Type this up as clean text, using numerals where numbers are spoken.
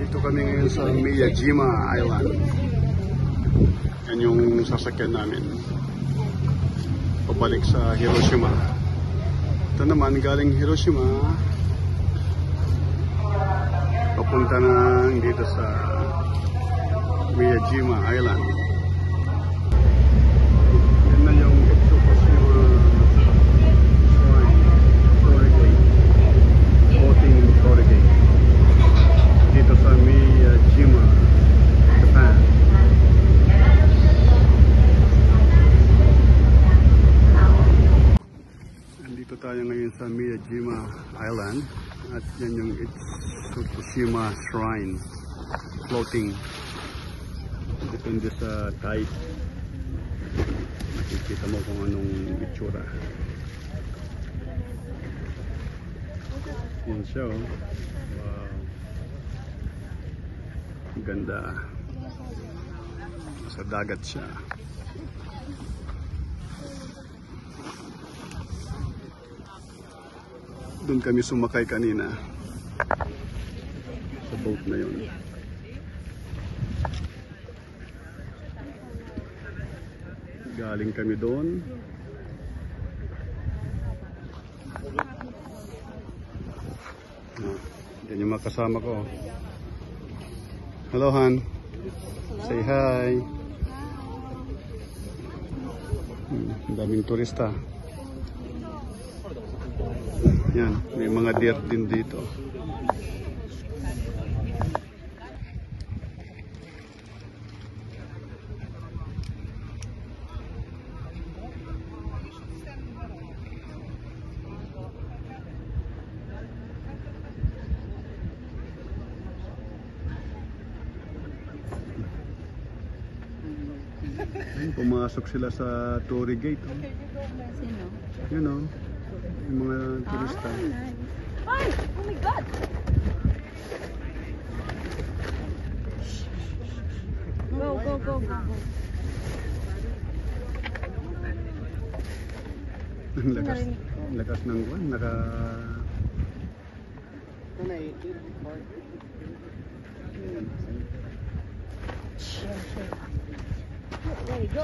Dito kami ngayon sa Miyajima Island. Yan yung sasakyan namin. Pabalik sa Hiroshima. Ito naman galing Hiroshima. Papunta na dito sa Miyajima Island. Yan na yung Fukushima Shrine, Torii-gate, floating Torii-gate. Dito sa Miyajima, Japan. Nandito tayo ngayon sa Miyajima Island at yan yung Fukushima Shrine, floating. Depende sa tide. Makikita mo kung anong itsura. Yan siya, oh. Wow. Ganda. Sa dagat siya. Doon kami sumakay kanina sa boat na yun. Galing kami doon. Yan yung mga kasama ko. Hello, Han. Say hi. Ang daming turista. Yan, may mga deer din dito. Pumasok sila sa Torii-gate. Oh. Sino? You know, yung mga turista. Nice. Ay! Oh my God! Go, go, go, go. Ang lakas ng buwan. Ready, go.